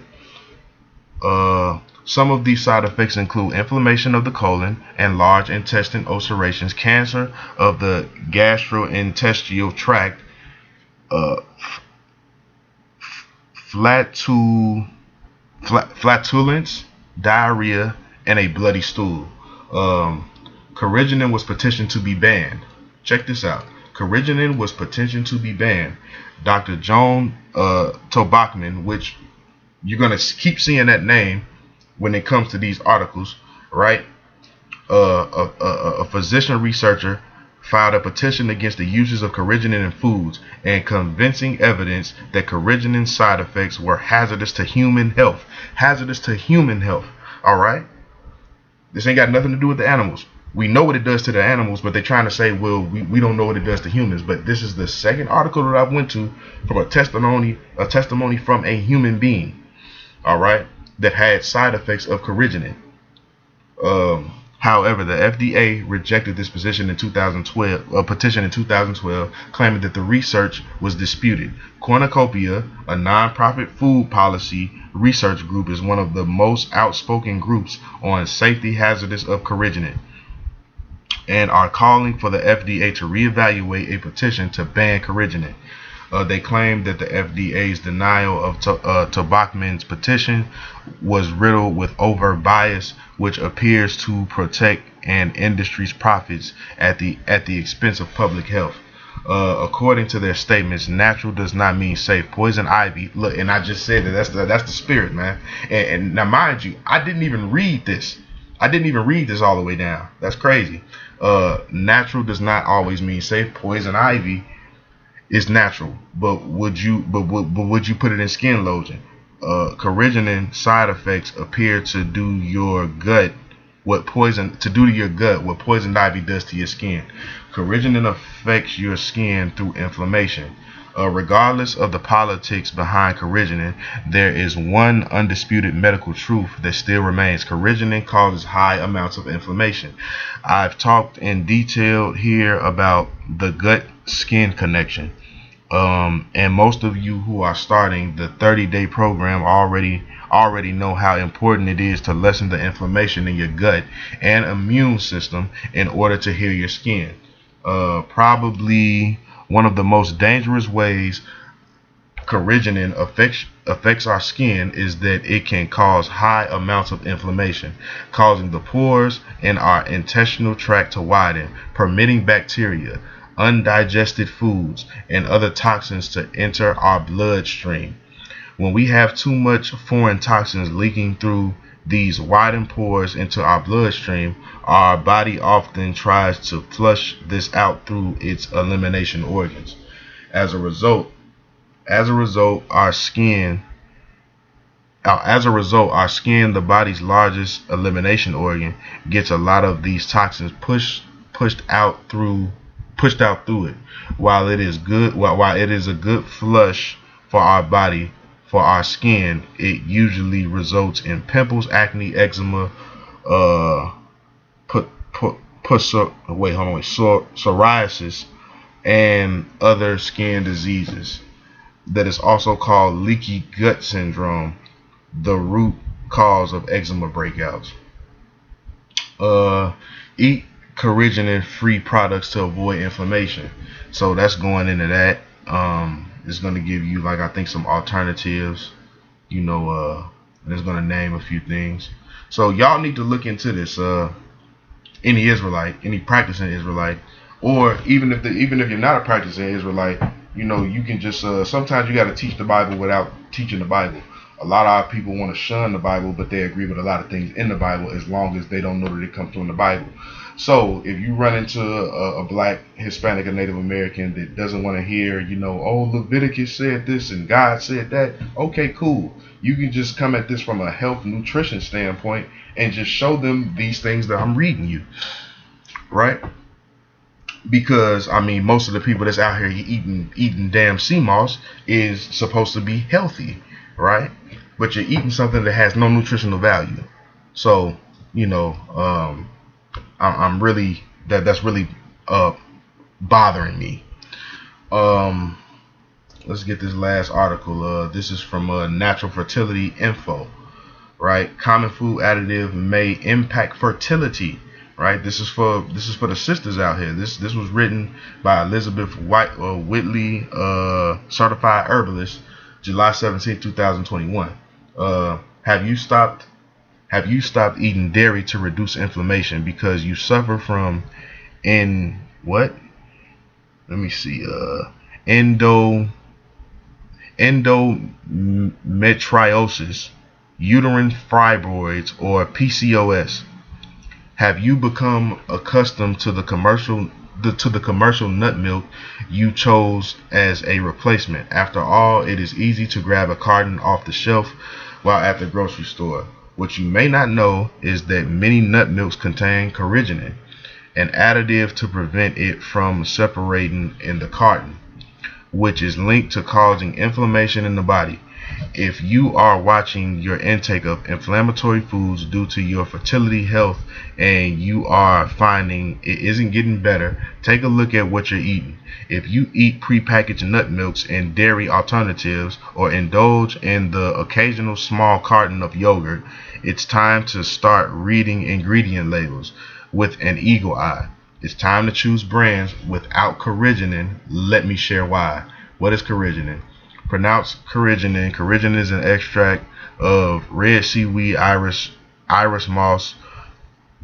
Speaker 1: Some of these side effects include inflammation of the colon and large intestine ulcerations, cancer of the gastrointestinal tract, flatulence, diarrhea, and a bloody stool. Carrageenan was petitioned to be banned. Check this out. Carrageenan was petitioned to be banned. Dr. Joan Tobachman, which you're going to keep seeing that name when it comes to these articles, right? A physician researcher filed a petition against the uses of Carrageenan in foods and convincing evidence that Carrageenan's side effects were hazardous to human health. Hazardous to human health, all right? This ain't got nothing to do with the animals. We know what it does to the animals, but they're trying to say, well, we don't know what it does to humans. But this is the second article that I went to from a testimony from a human being, all right, that had side effects of Carrageenan. However, the FDA rejected this petition in 2012, claiming that the research was disputed. Cornucopia, a non-profit food policy research group, is one of the most outspoken groups on safety hazards of Carrageenan, and are calling for the FDA to reevaluate a petition to ban Carrageenan. They claim that the FDA's denial of Tobachman's petition was riddled with overt bias, which appears to protect an industry's profits at the expense of public health. According to their statements, natural does not mean safe. Poison ivy, look, and I just said that that's the spirit, man. And now, mind you, I didn't even read this. I didn't even read this all the way down. That's crazy. Natural does not always mean safe. Poison ivy is natural, but would you put it in skin lotion? Carrageenan side effects appear to do to your gut what poison ivy does to your skin. Carrageenan affects your skin through inflammation. Regardless of the politics behind Carrageenan, there is one undisputed medical truth that still remains. Carrageenan causes high amounts of inflammation. I've talked in detail here about the gut-skin connection. And most of you who are starting the 30-day program already know how important it is to lessen the inflammation in your gut and immune system in order to heal your skin. Probably one of the most dangerous ways Carrageenan affects our skin is that it can cause high amounts of inflammation, causing the pores in our intestinal tract to widen, permitting bacteria, undigested foods, and other toxins to enter our bloodstream. When we have too much foreign toxins leaking through these widened pores into our bloodstream, our body often tries to flush this out through its elimination organs. As a result, our skin, the body's largest elimination organ, gets a lot of these toxins pushed out through it. While it is a good flush for our body, for our skin, it usually results in pimples, acne, eczema, psoriasis, and other skin diseases. That is also called leaky gut syndrome, the root cause of eczema breakouts. Eat Carrageenan free products to avoid inflammation. So that's going into that. It's going to give you, like, I think some alternatives, and it's going to name a few things. So y'all need to look into this. Any Israelite, any practicing Israelite, or even if you're not a practicing Israelite, you can just sometimes you got to teach the Bible without teaching the Bible. A lot of our people want to shun the Bible, but they agree with a lot of things in the Bible as long as they don't know that it comes from the Bible. So if you run into a black, Hispanic, or Native American that doesn't want to hear, oh, Leviticus said this and God said that, okay, cool. You can just come at this from a health nutrition standpoint and just show them these things that I'm reading you, right? Because most of the people that's out here eating damn sea moss is supposed to be healthy, right? But you're eating something that has no nutritional value. So I'm really that's really bothering me. Let's get this last article. This is from Natural Fertility Info, right? Common food additive may impact fertility, right? This is for the sisters out here. This was written by Elizabeth Whitley, certified herbalist, July 17, 2021. Have you stopped eating dairy to reduce inflammation because you suffer from endometriosis, uterine fibroids, or PCOS? Have you become accustomed to the commercial nut milk you chose as a replacement? After all, it is easy to grab a carton off the shelf while at the grocery store. What you may not know is that many nut milks contain carrageenan, an additive to prevent it from separating in the carton, which is linked to causing inflammation in the body. If you are watching your intake of inflammatory foods due to your fertility health and you are finding it isn't getting better, take a look at what you're eating. If you eat prepackaged nut milks and dairy alternatives, or indulge in the occasional small carton of yogurt, it's time to start reading ingredient labels with an eagle eye. It's time to choose brands without carrageenan. Let me share why. What is carrageenan? Pronounced Carrageenan. Carrageenan is an extract of red seaweed, iris moss,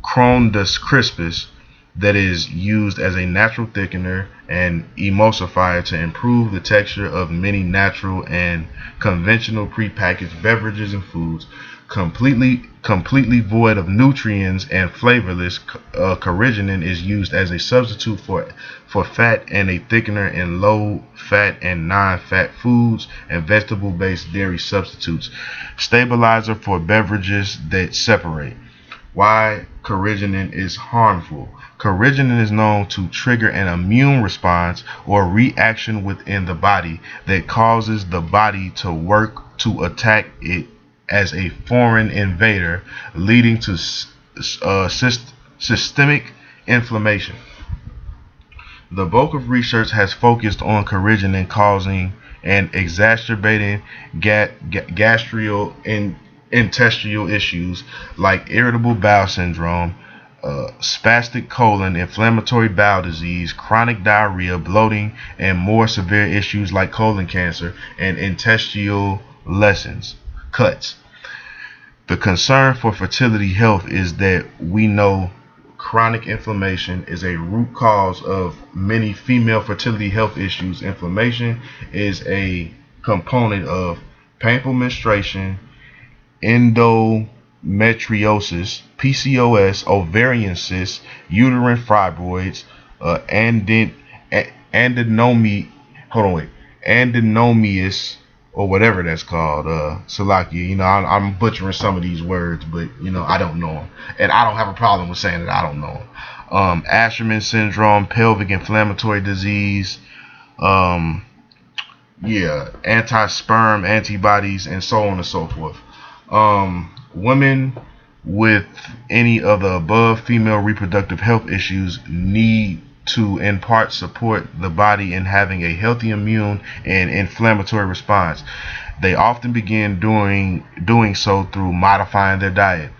Speaker 1: Cronus crispus, that is used as a natural thickener and emulsifier to improve the texture of many natural and conventional prepackaged beverages and foods. Completely void of nutrients and flavorless, carrageenan is used as a substitute for fat and a thickener in low fat and non-fat foods and vegetable-based dairy substitutes. Stabilizer for beverages that separate. Why carrageenan is harmful. Carrageenan is known to trigger an immune response or reaction within the body that causes the body to work to attack it as a foreign invader, leading to systemic inflammation. The bulk of research has focused on carrageenan causing and exacerbating gastrointestinal issues like irritable bowel syndrome, spastic colon, inflammatory bowel disease, chronic diarrhea, bloating, and more severe issues like colon cancer and intestinal cuts. The concern for fertility health is that we know chronic inflammation is a root cause of many female fertility health issues. Inflammation is a component of painful menstruation, endometriosis, PCOS, ovarian cysts, uterine fibroids, adenomias, or whatever that's called, Salakia. I'm butchering some of these words, but I don't know them, and I don't have a problem with saying that I don't know them. Asherman syndrome, pelvic inflammatory disease, anti-sperm antibodies, and so on and so forth. Women with any of the above female reproductive health issues need to in part support the body in having a healthy immune and inflammatory response. They often begin doing so through modifying their diet.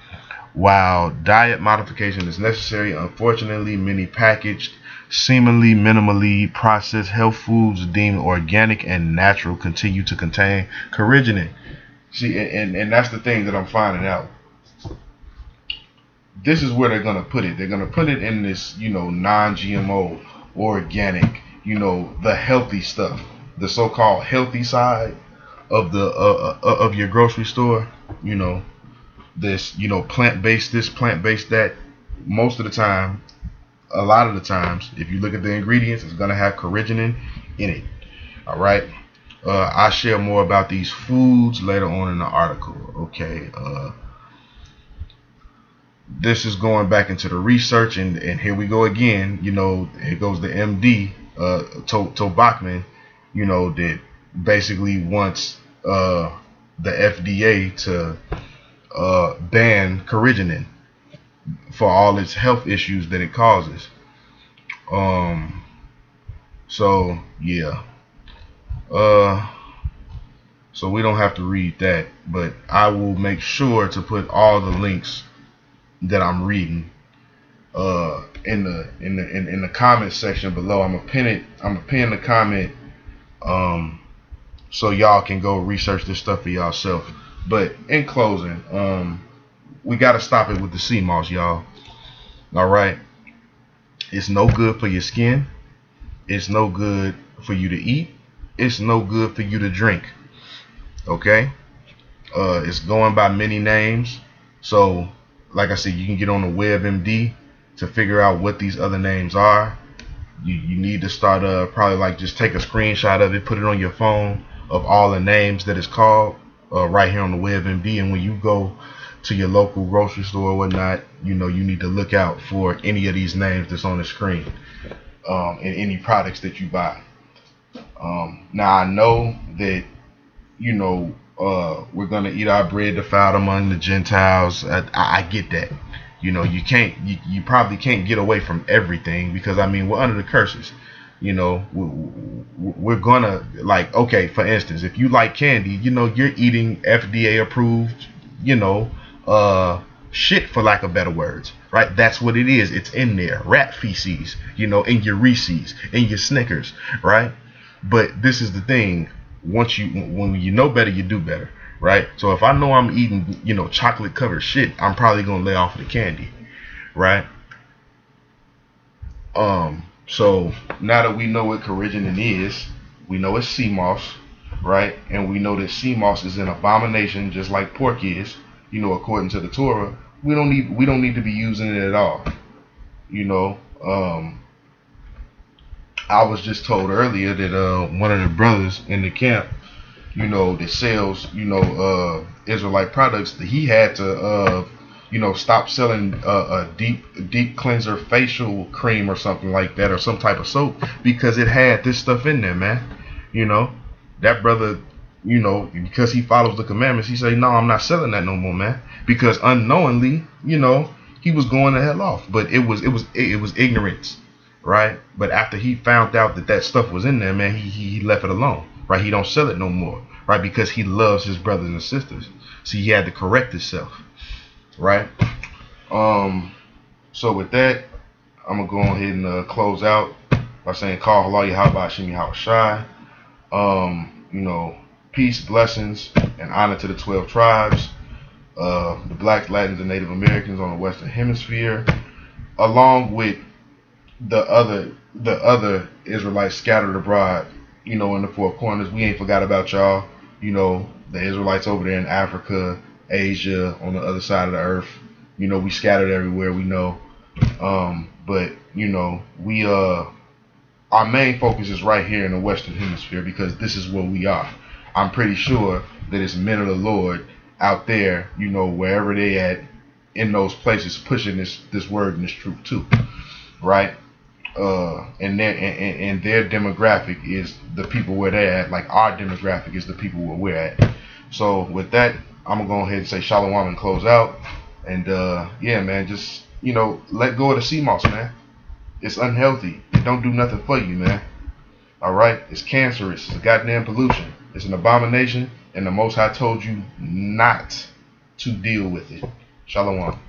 Speaker 1: While diet modification is necessary, unfortunately, many packaged, seemingly minimally processed health foods deemed organic and natural continue to contain carrageenan. See, and that's the thing that I'm finding out. This is where they're gonna put it. They're gonna put it in this, non-GMO, organic, the healthy stuff, the so-called healthy side of the of your grocery store. This, plant-based this, plant-based that. Most of the time, a lot of the times, if you look at the ingredients, it's gonna have carrageenan in it. All right. I share more about these foods later on in the article. Okay. This is going back into the research, and here we go again. Here goes the MD, Tobachman, that basically wants the FDA to ban carrageenan for all its health issues that it causes. So yeah. So we don't have to read that, but I will make sure to put all the links that I'm reading in the comment section below. I'm gonna pin the comment so y'all can go research this stuff for yourself. But in closing, we gotta stop it with the sea moss, y'all. All right, it's no good for your skin. It's no good for you to eat. It's no good for you to drink. Okay, it's going by many names. So, like I said, you can get on the WebMD to figure out what these other names are. You need to start probably like just take a screenshot of it, put it on your phone of all the names that it's called right here on the WebMD. And when you go to your local grocery store or whatnot, you need to look out for any of these names that's on the screen in any products that you buy. Now I know that we're gonna eat our bread defiled among the Gentiles. I get that. You probably can't get away from everything, because we're under the curses. We're gonna, like, okay, for instance, if you like candy, you're eating FDA approved, shit, for lack of better words, right? That's what it is. It's in there. Rat feces, in your Reese's, in your Snickers, right? But this is the thing. When you know better, you do better, right? So if I know I'm eating, chocolate covered shit, I'm probably gonna lay off the candy, right? So now that we know what carrageenan is, we know it's sea moss, right? And we know that sea moss is an abomination, just like pork is, according to the Torah. We don't need to be using it at all, I was just told earlier that one of the brothers in the camp, that sells, Israelite products, that he had to, stop selling a deep cleanser facial cream or something like that, or some type of soap, because it had this stuff in there, man. That brother, because he follows the commandments, he say, no, I'm not selling that no more, man, because unknowingly, he was going the hell off, but it was ignorance. Right, but after he found out that stuff was in there, man, he left it alone. Right, he don't sell it no more. Right, because he loves his brothers and sisters. See, he had to correct himself. Right. So with that, I'm gonna go ahead and close out by saying, "Call halal Yahweh Shemi Hawashai." Peace, blessings, and honor to the 12 tribes, the Blacks, Latins, and Native Americans on the Western Hemisphere, along with the other Israelites scattered abroad, in the four corners. We ain't forgot about y'all. The Israelites over there in Africa, Asia, on the other side of the earth. We scattered everywhere, we know. But we our main focus is right here in the Western Hemisphere, because this is where we are. I'm pretty sure that it's men of the Lord out there, wherever they at in those places, pushing this word and this truth too, right? And their demographic is the people where they're at. Like our demographic is the people where we're at. So with that, I'm gonna go ahead and say shalom and close out. And yeah, man, just let go of the sea moss, man. It's unhealthy. It don't do nothing for you, man. All right, it's cancerous. It's a goddamn pollution. It's an abomination, and the Most High told you not to deal with it. Shalom.